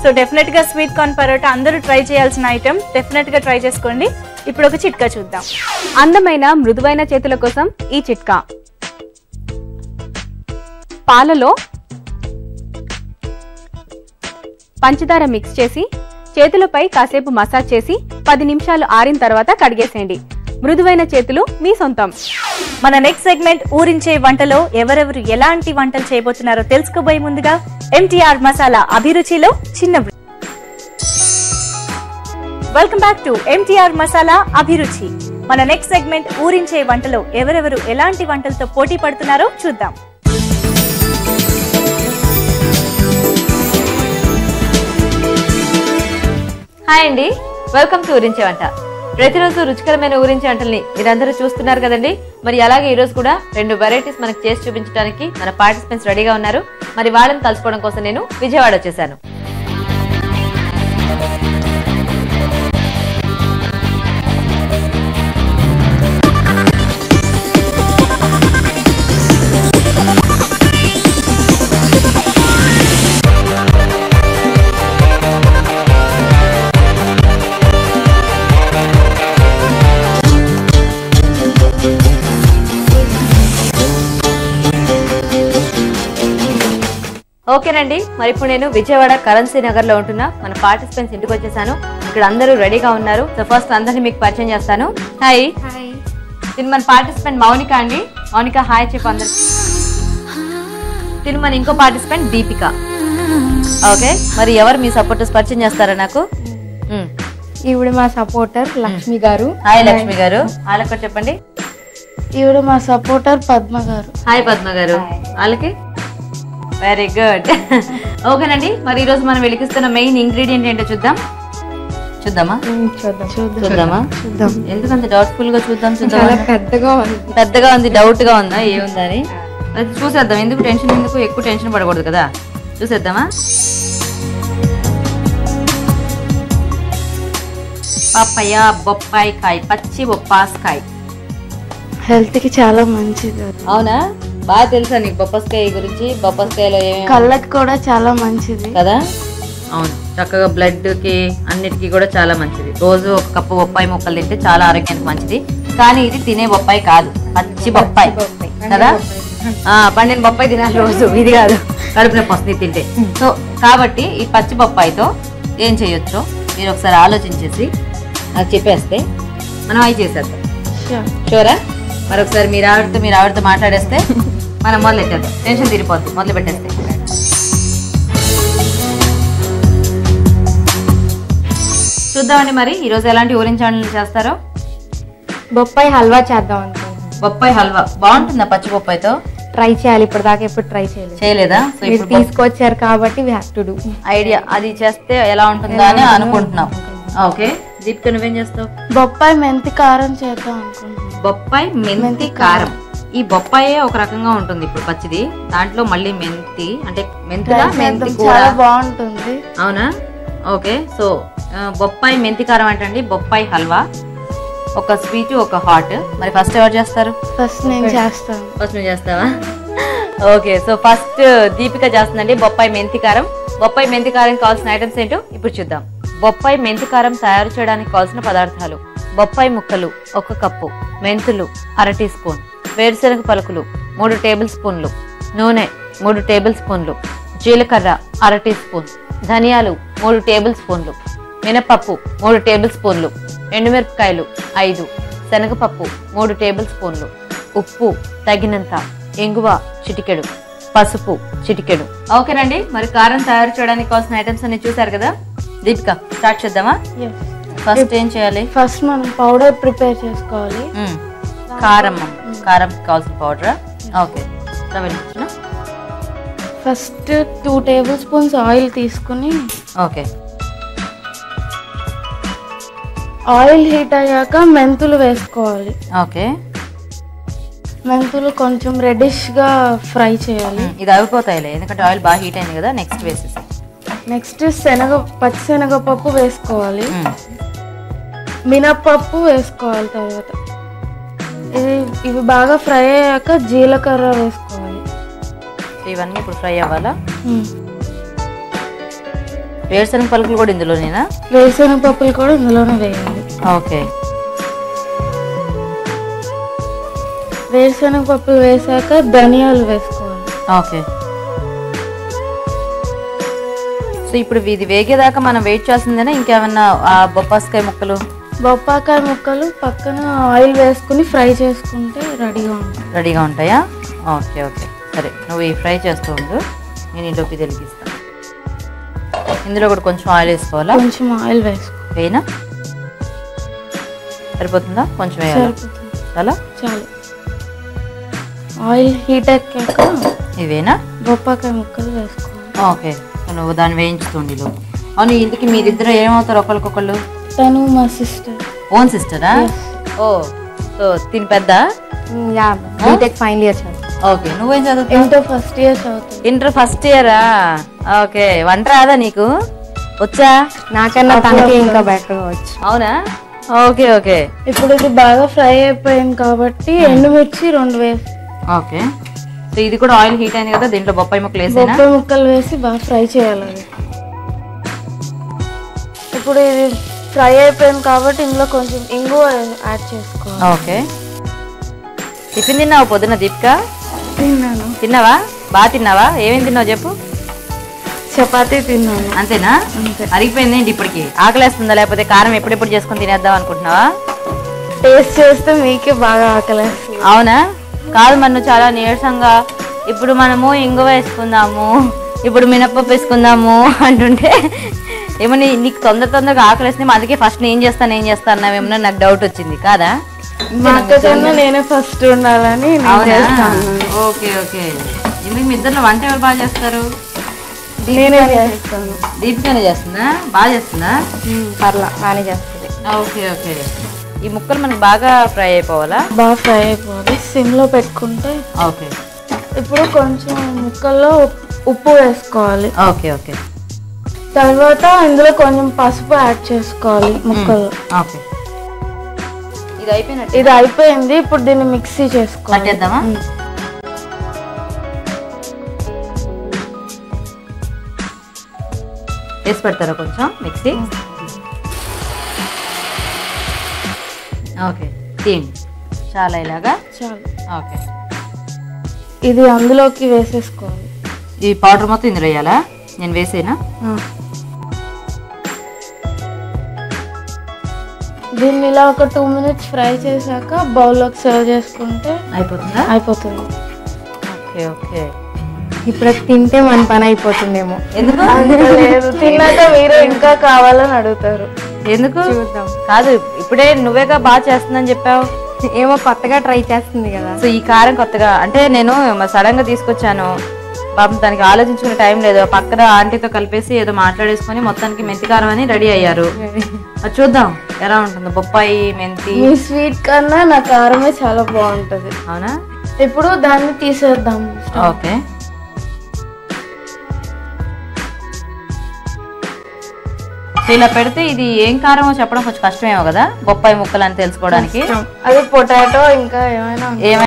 So definite గా sweet corn parotta అందరూ try చేయాల్సిన ఐటమ్, డెఫినెట్ గా ట్రై చేసుకోండి. ఇప్పుడు ఒక చిట్కా చూద్దాం. అందమైన మృదువైన చేతుల కోసం ఈ చిట్కా. పాలలో పంచదార మిక్స్ చేసి చేతులపై కాసేపు మసాజ్ చేసి 10 నిమిషాలు ఆరిన తర్వాత కడిగేసేయండి. మృదువైన చేతులు మీ సొంతం. మన నెక్స్ట్ సెగ్మెంట్ ఊరించే వంటలో ఎవరెవరు ఎలాంటి వంటలు చేయబోతున్నారో తెలుసుకోబోయే ముందుగా MTR మసాలా అభిరుచిలో చిన్న welcome back to MTR masala అభిరుచి. మన నెక్స్ట్ సెగ్మెంట్ ఊరించే వంటలో ఎవరెవరు ఎలాంటి వంటలతో పోటీ పడుతున్నారో చూద్దాం. హాయ్ అండి, వెల్కమ్ టు ఊరించే వంట. ప్రతిరోజు రుచికరమైన ఊరించే వంటల్ని మీరందరూ చూస్తున్నారు కదండి. మరి అలాగే ఈ రోజు కూడా 2 వెరైటీస్ మనకు చేసి చూపించడానికి మన పార్టిసిపెంట్స్ రెడీగా ఉన్నారు. మరి వాళ్ళని కలుసుకోవడం కోసం నేను విజయవాడ వచ్చేసాను. ఓకేనండి, మరి ఇప్పుడు నేను విజయవాడ కరెన్సీ నగర్ లో ఉంటున్నా మన పార్టిసిపెంట్స్ ఇంటికి వచ్చేసాను. ఇక్కడ అందరూ రెడీగా ఉన్నారు. సో ఫస్ట్ అందరినీ మీకు పరిచయం చేస్తాను. హాయ్, దీని మన పార్టిసిపెంట్ మౌనిక అండి. మౌనిక హాయ్ చెప్పు అందరికి. దీని మన ఇంకో పార్టిసిపెంట్ దీపిక. ఓకే, మరి ఎవరు మీ సపోర్టర్స్ పరిచయం చేస్తారా నాకు? ఈవిడ మా సపోర్టర్ లక్ష్మి గారు. హాయ్ లక్ష్మి గారు. వాళ్ళకి చెప్పండి. ఈవిడ మా సపోర్టర్ పద్మ గారు. హాయ్ పద్మ గారు. వాళ్ళకి వెరీ గుడ్. ఓకేనండి, మరి ఈ రోజు మనం వెలికిస్తున్న మెయిన్ ఇంగ్రీడియంట్ ఏంటో చూద్దామా? ఎందుకంత డౌట్ఫుల్ గా చూద్దాం. పెద్దగా ఉంది, డౌట్ గా ఉందా ఏముందని చూసేద్దాం. ఎందుకు టెన్షన్, ఎందుకు ఎక్కువ టెన్షన్ పడకూడదు కదా. చూసేద్దామా? పప్పయ్య బొప్పాయి కాయ, పచ్చి బొప్పాస్కాయ హెల్త్ కి చాలా మంచిది. అవునా? బాగా తెలుసా నీకు బొప్పాస్కాయ గురించి? బొప్పాస్కాయలో కళ్ళకి కూడా చాలా మంచిది కదా. అవును, చక్కగా బ్లడ్ కి అన్నిటికీ కూడా చాలా మంచిది. రోజు ఒక కప్పు బొప్పాయి ముక్కలు తింటే చాలా ఆరోగ్యానికి మంచిది. కానీ ఇది తినే బొప్పాయి కాదు, పచ్చి బొప్పాయి కదా. పండిన బొప్పాయి తినాలి రోజు, ఇది కాదు, కడుపు నొప్పి వస్తుంది తింటే. సో కాబట్టి ఈ పచ్చి బొప్పాయితో ఏం చేయొచ్చో మీరు ఒకసారి ఆలోచించేసి నాకు చెప్పేస్తే మనం అవి చేసేద్దాం. షూరా? మరొకసారి మీరు ఆవిడతో మాట్లాడేస్తే మనం మొదలెట్టేద్దాం. టెన్షన్ తీరిపోద్ది మొదలు పెట్టేస్తే. చూద్దామండి మరి ఈరోజు ఎలాంటి ఊరించండి చేస్తారో. బొప్పాయి హల్వా చేద్దాం అనుకుంటున్నాను. బొప్పాయి హల్వా బాగుంటుందా పచ్చి బొప్పాయితో? ట్రై చేయాలి, ఇప్పటిదాకా ఎప్పుడు ట్రై చేయలేదా? సో మీరు తీసుకొచ్చారు కాబట్టి we have to do. Idea అది చేస్తే ఎలా ఉంటుందా అని అనుకుంటున్నాం. ఓకే, దీపిక నువ్వేం చేస్తావు? బొప్పాయి మెంతి కారం చేద్దాం అనుకుంటున్నాను. బొప్పాయి మెంతి కారం. ఈ బొప్పాయే ఒక రకంగా ఉంటుంది ఇప్పుడు పచ్చిది, దాంట్లో మళ్ళీ మెంతి అంటే మెంతి చాలా బాగుంటుంది. అవునా? ఓకే, సో బొప్పాయి మెంతి కారం అంటండి బొప్పాయి హల్వా. ఒక స్వీట్ ఒక హాట్. మరి ఫస్ట్ ఎవరు చేస్తారు? ఫస్ట్ నేను చేస్తాను. ఫస్ట్ నువ్వు చేస్తావా? ఓకే, సో ఫస్ట్ దీపిక చేస్తుందండి బొప్పాయి మెంతి కారం. బొప్పాయి మెంతి కారం కావాల్సిన ఐటమ్స్ ఏంటో ఇప్పుడు చూద్దాం. బొప్పాయి మెంతి కారం తయారు చేయడానికి కావాల్సిన పదార్థాలు: బొప్పాయి ముక్కలు 1 కప్పు, మెంతులు 1/2 టీ స్పూన్, వేరుశనగ పలుకులు 3 టేబుల్ స్పూన్లు, నూనె 3 టేబుల్ స్పూన్లు, జీలకర్ర 1/2 టీ స్పూన్, ధనియాలు 3 టేబుల్ స్పూన్లు, మినపప్పు 3 టేబుల్ స్పూన్లు, ఎండుమిరపకాయలు 5, శనగపప్పు 3 టేబుల్ స్పూన్లు, ఉప్పు తగినంత, ఇంగువ చిటికెడు, పసుపు చిటికెడు. ఓకేనండి, మరి కారం తయారు చేయడానికి కావాల్సిన ఐటమ్స్ అన్ని చూసారు కదా. దీపిక స్టార్ట్ చేద్దామా? ఫస్ట్ ఏం చేయాలి? ఫస్ట్ మనం పౌడర్ ప్రిపేర్ చేసుకోవాలి. కారం కావాల్సిన powder. Okay, first 2 table spoons oil తీసుకుని, ఓకే, ఆయిల్ హీట్ అయ్యాక మెంతులు వేసుకోవాలి. ఓకే, మెంతులు కొంచెం రెడ్డిష్ గా ఫ్రై చేయాలి. ఇది అయిపోతాయిలే ఎందుకంటే ఆయిల్ బాగా హీట్ అయింది కదా. నెక్స్ట్ వేసేసి నెక్స్ట్ పచ్చిశనగపప్పు వేసుకోవాలి. మినప్పప్పు వేసుకోవాలి. తర్వాత ఇవి బాగా ఫ్రై అయ్యాక జీలకర్ర వేసుకోవాలి. ఇవన్నీ ఇప్పుడు ఫ్రై అవ్వాలా? వేరుశనగ పలుకులు కూడా ఇందులోనేనా? వేరుశనగ పప్పులు కూడా ఇందులోనే వేయాలి. ఓకే. వేరుశనగ పప్పులు వేసాక ధనియాలు వేసుకోవాలి. ఓకే. సో ఇప్పుడు ఇది వేగేదాకా మనం వెయిట్ చేస్తుందేనా ఇంకేమన్నా బొప్పాస్కాయ ముక్కలు? బొప్పాకాయ ముక్కలు పక్కన ఆయిల్ వేసుకుని ఫ్రై చేసుకుంటే రెడీగా ఉంటాయా? ఓకే ఓకే సరే, నువ్వు ఈ ఫ్రై చేస్తూ ఉండు, నేను ఇంట్లోకి తెలిగిస్తాను. ఇందులో కూడా కొంచెం ఆయిల్ వేసుకోవాలా? కొంచెం ఆయిల్ వేసుకో. వేయనా? సరిపోతుందా? కొంచెం వేయాలి. చాలా చాలు. ఆయిల్ హీట్ ఎక్కాక ఇవేనా బొప్పాకాయ ముక్కలు వేసుకోవాలి. ఓకే. నువ్వు దాన్ని వేయించుతుండి. అవును, ఇంటికి మీరిద్దరు ఏమవుతారు ఒకరికొకళ్ళు? తను మా సిస్టర్. ఓన్ సిస్టరా? ఓ, సో తిని పెద్ద? బీటెక్ ఫైనల్ ఇయర్ చదువు. ఓకే. నువ్వేం చదువుతావు? ఇంటర్ ఫస్ట్ ఇయర్ చదువుతాను. ఇంటర్ ఫస్ట్ ఇయరా? ఓకే. వంట రాదా నీకు? వచ్చా? నాకన్నా తనకి ఇంకా బెటర్ వచ్చు. అవునా? Okay okay. ఇప్పుడు ఇది బాగా ఫ్రై అయిపోయింది కాబట్టి ఎండుమిర్చి 2 వేసి. ఓకే. సో ఇది కూడా ఆయిల్ హీట్ అయింది కదా, దీంట్లో బొప్పాయి ముక్కలు వేసేనా? బొప్పాయి ముక్కలు వేసి బాగా ఫ్రై చేయాలి. ఇప్పుడు ఇది ఫ్రై అయిపోయింది కాబట్టి ఇందులో కొంచెం ఇంగువ యాడ్ చేసుకోవాలి. ఓకే. టిఫిన్ తిన్నావా పొద్దున్న దీపిక? తిన్నాను. తిన్నావా? బాగా తిన్నావా? ఏమేమి తిన్నావు చెప్పు. చపాతీ తిన్నాను. అంతేనా? అరిగిపోయింది ఏంటి ఇప్పటికి? ఆకలేస్తుందా లేకపోతే కారం ఎప్పుడెప్పుడు చేసుకుని తినేద్దాం అనుకుంటున్నావా? టేస్ట్ చేస్తే మీకే బాగా ఆకలేస్తుంది. అవునా? కాదు, మనం చాలా నీరసంగా ఇప్పుడు మనము ఇంగువ వేసుకుందాము, ఇప్పుడు మినప్పప్పు వేసుకుందాము అంటుంటే ఏమని నీకు తొందరగా ఆకలేస్తుంది. అందుకే ఫస్ట్ నేను చేస్తాను అన్నావేమో నాకు డౌట్ వచ్చింది కాదా? మా అక్కకన్నా నేనే ఫస్ట్ ఉండాలని. Okay okay. ఎందుకు మీ ఇద్దరు వంట ఎవరు బాగా చేస్తారు? నేనే చేస్తాను. దీపికనే చేస్తుందా? బాగా చేస్తుందా? పర్లా బాగానే చేస్తుంది. Okay okay. ఈ ముక్కలు మనకి బాగా ఫ్రై అయిపోవాలా? బాగా ఫ్రై అయిపోవాలి. సిమ్ లో పెట్టుకుంటే. ఓకే. ఇప్పుడు కొంచెం ముక్కల్లో ఉప్పు వేసుకోవాలి. Okay okay. తర్వాత ఇందులో కొంచెం పసుపు యాడ్ చేసుకోవాలి ముక్కలు. ఓకే. ఇది అయిపోయినట్టు? ఇది అయిపోయింది. ఇప్పుడు దీన్ని మిక్సీ చేసుకోవాలి. కట్టేద్దామా? వేసి పెడతారా కొంచెం మిక్సీ? ఓకే. తీయండి చాలా ఇలాగా. చాలు. ఓకే. ఇది అందులోకి వేసేసుకోవాలి. ఈ పౌడర్ మొత్తం ఇందులో వేయాలా? నేను వేసేనా? దీన్ని ఇలా ఒక 2 minutes ఫ్రై చేశాక బౌల్లోకి సర్వ్ చేసుకుంటే అయిపోతుందా? అయిపోతుంది. Okay okay. ఇప్పుడు తింటే మన పని అయిపోతుందేమో. ఎందుకు? లేదు, తిన్నాక మీరు ఇంకా కావాలని అడుగుతారు. ఎందుకు? చూద్దాం. కాదు, ఇప్పుడే నువ్వేగా బాగా చేస్తుందని చెప్పావు. ఏమో కొత్తగా ట్రై చేస్తుంది కదా. సో ఈ కారం కొత్తగా అంటే నేను సడన్ గా తీసుకొచ్చాను. పాపం దానికి ఆలోచించుకునే టైం లేదు. పక్కన ఆంటీతో కలిపేసి ఏదో మాట్లాడేసుకొని మొత్తానికి మెంతి కారం అని రెడీ అయ్యారు. అది చూద్దాం ఎలా ఉంటుందో. బొప్పాయి మెంతి. మీ స్వీట్ కన్నా నా కారమే చాలా బాగుంటది. అవునా? ఇప్పుడు దాన్ని తీసేద్దాం. ఓకే. సో ఇలా పెడితే ఇది ఏం కారమో చెప్పడం కొంచెం కష్టమేమో కదా, బొప్పాయి ముక్కలు అని తెలుసుకోవడానికి. అది పొటాటో ఇంకా ఏమైనా